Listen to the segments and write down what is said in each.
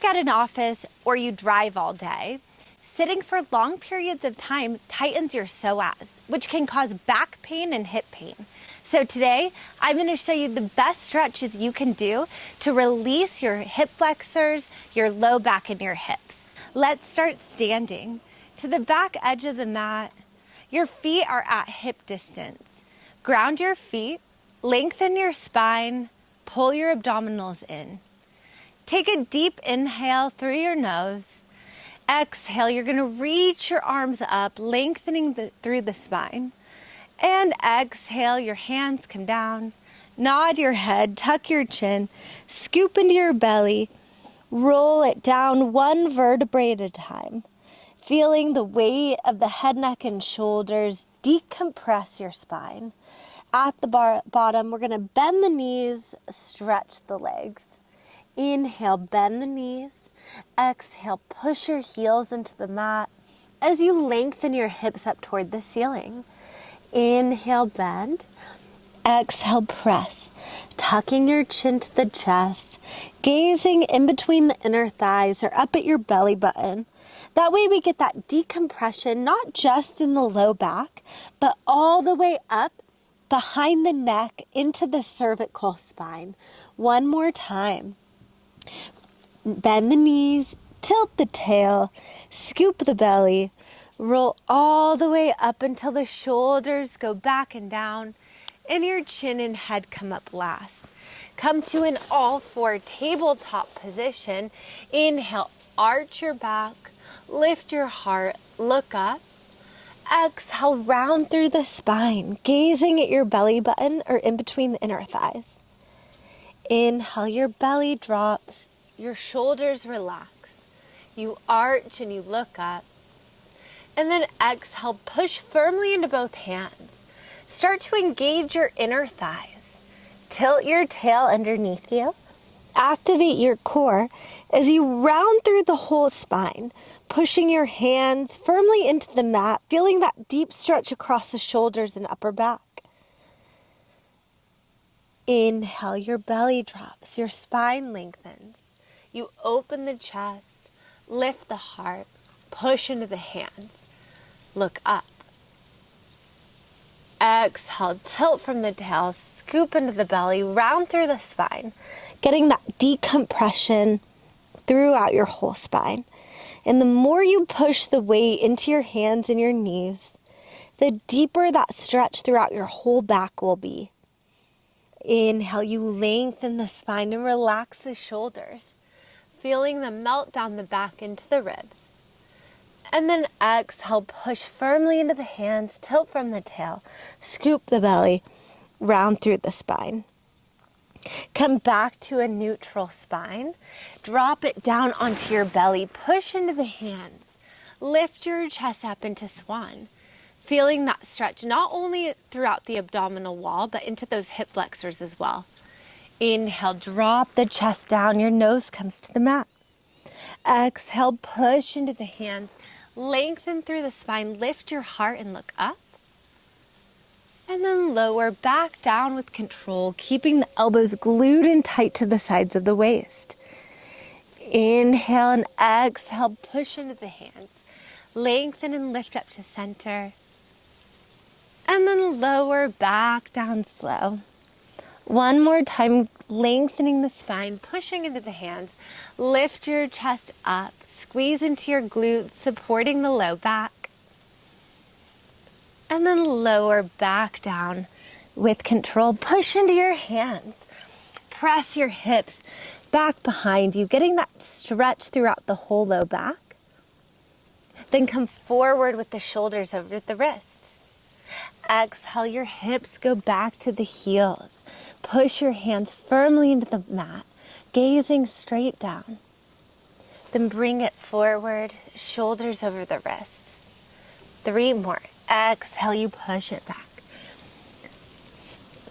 at an office or you drive all day, sitting for long periods of time tightens your psoas, which can cause back pain and hip pain. So today, I'm going to show you the best stretches you can do to release your hip flexors, your low back, and your hips. Let's start standing. To the back edge of the mat, your feet are at hip distance. Ground your feet, lengthen your spine, pull your abdominals in. Take a deep inhale through your nose. Exhale, you're going to reach your arms up, lengthening through the spine. And exhale, your hands come down. Nod your head, tuck your chin, scoop into your belly. Roll it down one vertebrae at a time. Feeling the weight of the head, neck, and shoulders decompress your spine. At the bottom, we're going to bend the knees, stretch the legs. Inhale, bend the knees. Exhale, push your heels into the mat as you lengthen your hips up toward the ceiling. Inhale, bend. Exhale, press. Tucking your chin to the chest, gazing in between the inner thighs or up at your belly button. That way we get that decompression, not just in the low back, but all the way up behind the neck into the cervical spine. One more time. Bend the knees, tilt the tail, scoop the belly, roll all the way up until the shoulders go back and down, and your chin and head come up last. Come to an all-four tabletop position. Inhale, arch your back, lift your heart, look up. Exhale, round through the spine, gazing at your belly button or in between the inner thighs. Inhale, your belly drops, your shoulders relax. You arch and you look up. And then exhale, push firmly into both hands. Start to engage your inner thighs. Tilt your tail underneath you. Activate your core as you round through the whole spine, pushing your hands firmly into the mat, feeling that deep stretch across the shoulders and upper back. Inhale, your belly drops, your spine lengthens. You open the chest, lift the heart, push into the hands, look up. Exhale, tilt from the tail, scoop into the belly, round through the spine, getting that decompression throughout your whole spine. And the more you push the weight into your hands and your knees, the deeper that stretch throughout your whole back will be. Inhale, you lengthen the spine and relax the shoulders, feeling them melt down the back into the ribs. And then exhale, push firmly into the hands, tilt from the tail, scoop the belly, round through the spine. Come back to a neutral spine. Drop it down onto your belly, push into the hands. Lift your chest up into swan, feeling that stretch not only throughout the abdominal wall, but into those hip flexors as well. Inhale, drop the chest down, your nose comes to the mat. Exhale, push into the hands, lengthen through the spine, lift your heart and look up. And then lower back down with control, keeping the elbows glued in tight to the sides of the waist. Inhale and exhale, push into the hands. Lengthen and lift up to center. And then lower back down slow. One more time, lengthening the spine, pushing into the hands. Lift your chest up, squeeze into your glutes, supporting the low back. And then lower back down with control. Push into your hands. Press your hips back behind you, getting that stretch throughout the whole low back. Then come forward with the shoulders over the wrists. Exhale, your hips go back to the heels. Push your hands firmly into the mat, gazing straight down. Then bring it forward, shoulders over the wrists. 3 more. Exhale, you push it back.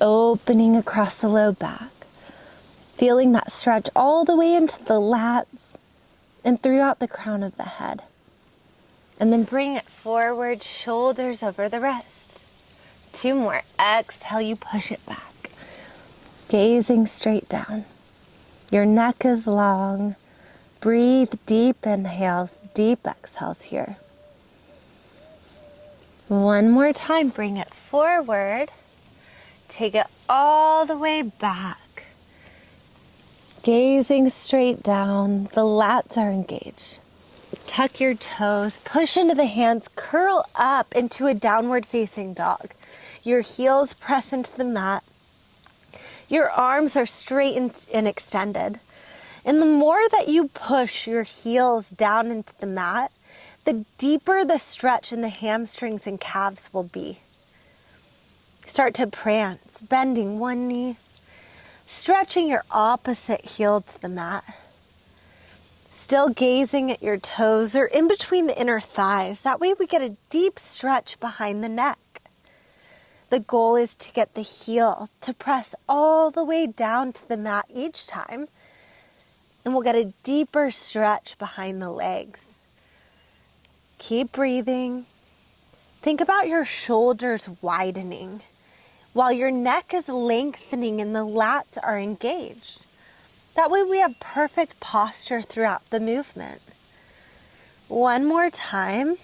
Opening across the low back. Feeling that stretch all the way into the lats and throughout the crown of the head. And then bring it forward, shoulders over the wrists. 2 more. Exhale, you push it back. Gazing straight down. Your neck is long. breathe, deep inhales, deep exhales here. One more time, bring it forward. Take it all the way back. Gazing straight down, the lats are engaged. Tuck your toes, push into the hands, curl up into a downward facing dog. Your heels press into the mat. Your arms are straightened and extended. And the more that you push your heels down into the mat, the deeper the stretch in the hamstrings and calves will be. Start to prance, bending one knee, stretching your opposite heel to the mat. Still gazing at your toes or in between the inner thighs. That way we get a deep stretch behind the neck. The goal is to get the heel to press all the way down to the mat each time. And we'll get a deeper stretch behind the legs. Keep breathing. Think about your shoulders widening while your neck is lengthening and the lats are engaged. That way we have perfect posture throughout the movement. One more time.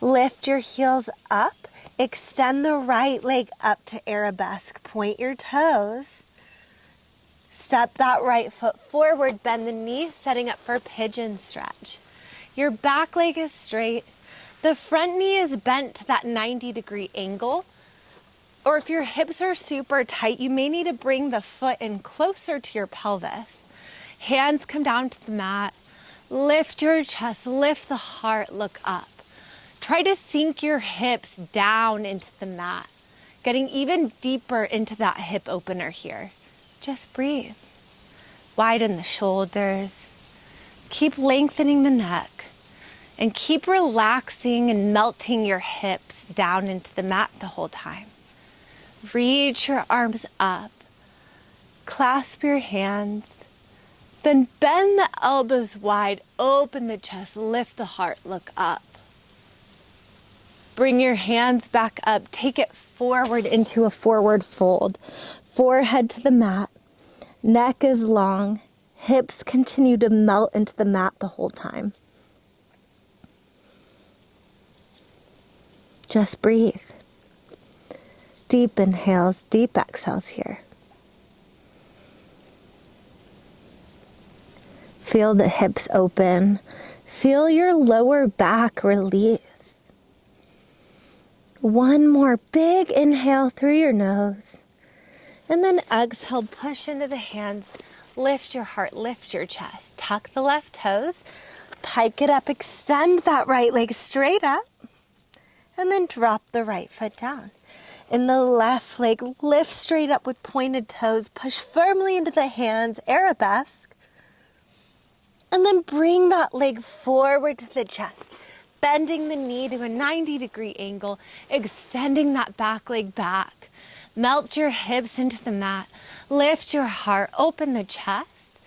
Lift your heels up. Extend the right leg up to arabesque. Point your toes. Step that right foot forward. Bend the knee, setting up for pigeon stretch. Your back leg is straight. The front knee is bent to that 90-degree angle. Or if your hips are super tight, you may need to bring the foot in closer to your pelvis. Hands come down to the mat. Lift your chest, lift the heart, look up. Try to sink your hips down into the mat, getting even deeper into that hip opener here. Just breathe. Widen the shoulders. Keep lengthening the neck. And keep relaxing and melting your hips down into the mat the whole time. Reach your arms up. Clasp your hands. Then bend the elbows wide. Open the chest. Lift the heart. Look up. Bring your hands back up. Take it forward into a forward fold. Forehead to the mat. Neck is long. Hips continue to melt into the mat the whole time. Just breathe. Deep inhales, deep exhales here. Feel the hips open. Feel your lower back release. One more big inhale through your nose. And then exhale, push into the hands. Lift your heart, lift your chest. Tuck the left toes. Pike it up, extend that right leg straight up. And then drop the right foot down. In the left leg, lift straight up with pointed toes. Push firmly into the hands, arabesque. And then bring that leg forward to the chest. Bending the knee to a 90-degree angle. Extending that back leg back. Melt your hips into the mat. Lift your heart, open the chest.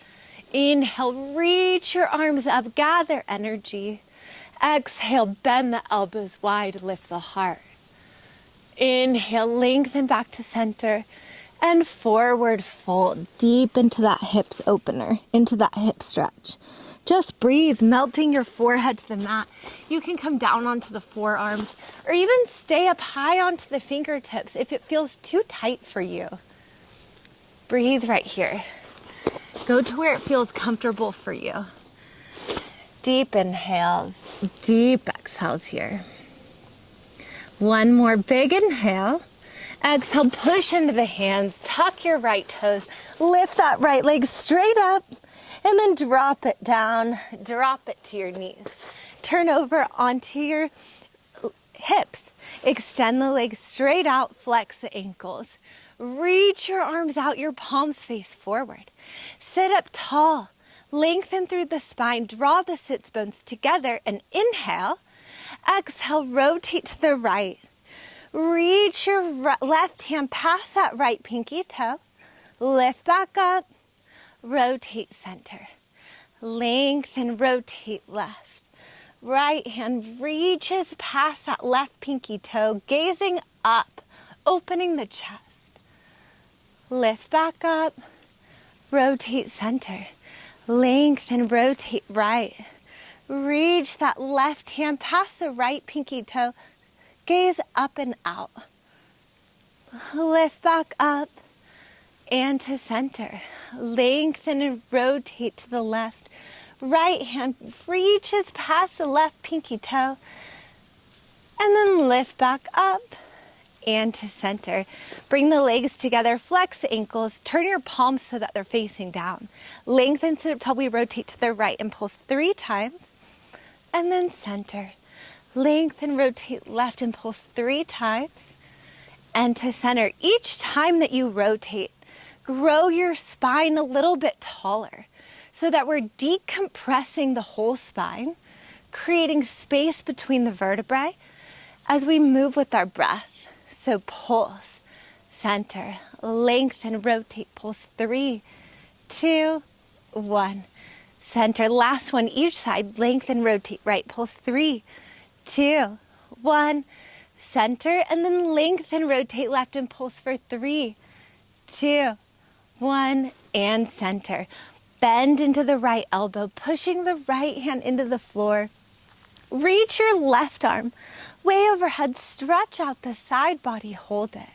Inhale, reach your arms up, gather energy. Exhale, bend the elbows wide, lift the heart. Inhale, lengthen back to center. And forward fold deep into that hips opener, into that hip stretch. Just breathe, melting your forehead to the mat. You can come down onto the forearms or even stay up high onto the fingertips if it feels too tight for you. Breathe right here. Go to where it feels comfortable for you. Deep inhales, deep exhales here. One more big inhale. Exhale, push into the hands, tuck your right toes, lift that right leg straight up, and then drop it down, drop it to your knees. Turn over onto your hips. Extend the legs straight out, flex the ankles. Reach your arms out, your palms face forward. Sit up tall, lengthen through the spine, draw the sits bones together, and inhale. Exhale, rotate to the right. Reach your left hand past that right pinky toe. Lift back up. Rotate center. Lengthen, rotate left. Right hand reaches past that left pinky toe, gazing up, opening the chest. Lift back up. Rotate center. Lengthen, rotate right. Reach that left hand past the right pinky toe. Gaze up and out. Lift back up and to center. Lengthen and rotate to the left. Right hand reaches past the left pinky toe. And then lift back up and to center. Bring the legs together, flex the ankles, turn your palms so that they're facing down. Lengthen, sit up tall, we rotate to the right and pulse 3 times. And then center. Lengthen, rotate left and pulse 3 times. And to center. Each time that you rotate, grow your spine a little bit taller so that we're decompressing the whole spine, creating space between the vertebrae as we move with our breath. So pulse, center, lengthen, rotate, pulse 3, 2, 1. Center, last one, each side, lengthen, rotate, right, pulse 3, 2, 1. Center, and then lengthen, rotate left and pulse for 3, 2, 1, and center. Bend into the right elbow, pushing the right hand into the floor. Reach your left arm way overhead, stretch out the side body, hold it.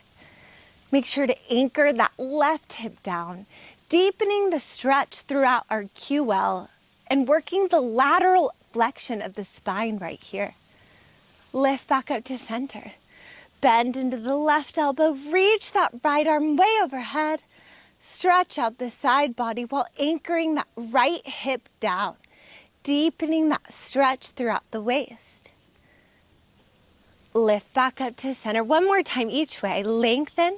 Make sure to anchor that left hip down, deepening the stretch throughout our QL and working the lateral flexion of the spine right here. Lift back up to center. Bend into the left elbow, reach that right arm way overhead. Stretch out the side body while anchoring that right hip down, deepening that stretch throughout the waist. Lift back up to center. One more time each way. Lengthen,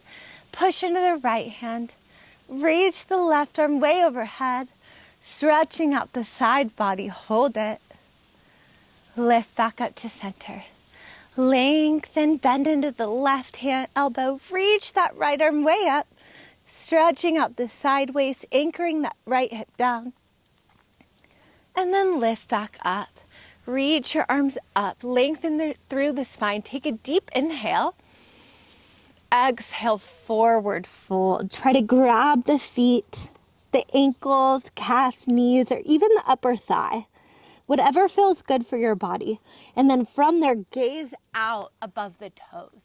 push into the right hand. Reach the left arm way overhead, stretching out the side body. Hold it. Lift back up to center. Lengthen, bend into the left hand elbow. Reach that right arm way up, stretching out the side waist, anchoring that right hip down. And then lift back up. Reach your arms up, lengthen through the spine. Take a deep inhale. Exhale, forward fold. Try to grab the feet, the ankles, calves, knees, or even the upper thigh. Whatever feels good for your body. And then from there, gaze out above the toes.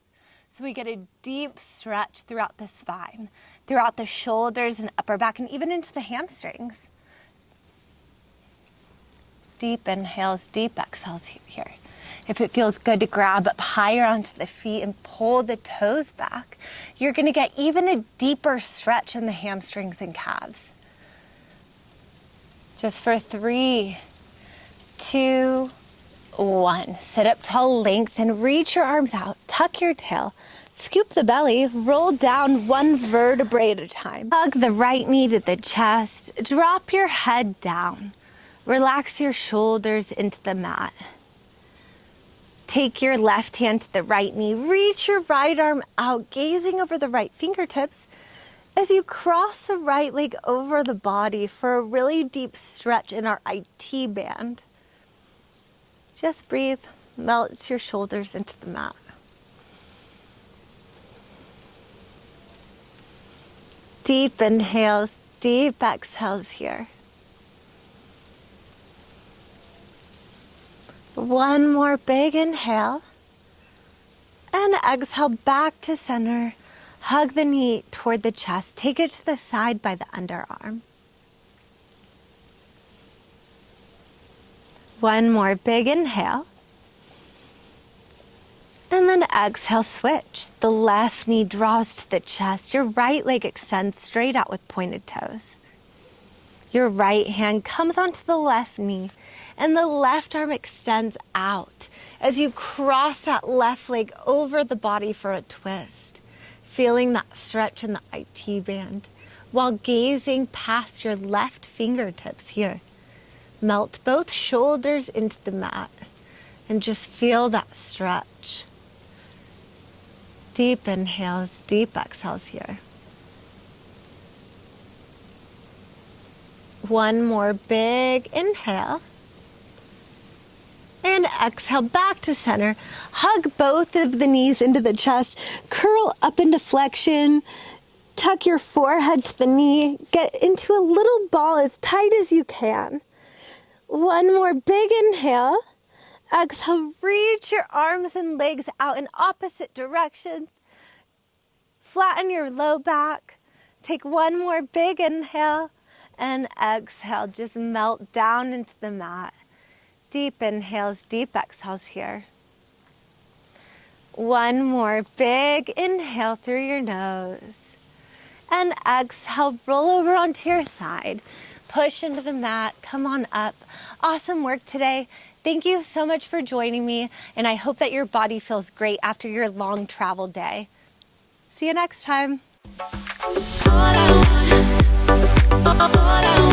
So we get a deep stretch throughout the spine, throughout the shoulders and upper back, and even into the hamstrings. Deep inhales, deep exhales here. If it feels good to grab up higher onto the feet and pull the toes back, you're going to get even a deeper stretch in the hamstrings and calves. Just for 3, 2, 1. Sit up tall, lengthen, reach your arms out, tuck your tail, scoop the belly, roll down one vertebrae at a time. Hug the right knee to the chest, drop your head down. Relax your shoulders into the mat. Take your left hand to the right knee, reach your right arm out, gazing over the right fingertips as you cross the right leg over the body for a really deep stretch in our IT band. Just breathe, melt your shoulders into the mat. Deep inhales, deep exhales here. One more big inhale. And exhale back to center. Hug the knee toward the chest. Take it to the side by the underarm. One more big inhale. And then exhale, switch. The left knee draws to the chest. Your right leg extends straight out with pointed toes. Your right hand comes onto the left knee and the left arm extends out as you cross that left leg over the body for a twist, feeling that stretch in the IT band while gazing past your left fingertips here. Melt both shoulders into the mat and just feel that stretch. Deep inhales, deep exhales here. One more big inhale. And exhale back to center. Hug both of the knees into the chest. Curl up into flexion. tuck your forehead to the knee. Get into a little ball as tight as you can. One more big inhale. Exhale, reach your arms and legs out in opposite directions. Flatten your low back. Take one more big inhale and exhale. Just melt down into the mat. Deep inhales, deep exhales here. One more big inhale through your nose. And exhale, roll over onto your side. Push into the mat, come on up. Awesome work today. Thank you so much for joining me, and I hope that your body feels great after your long travel day. See you next time. All I want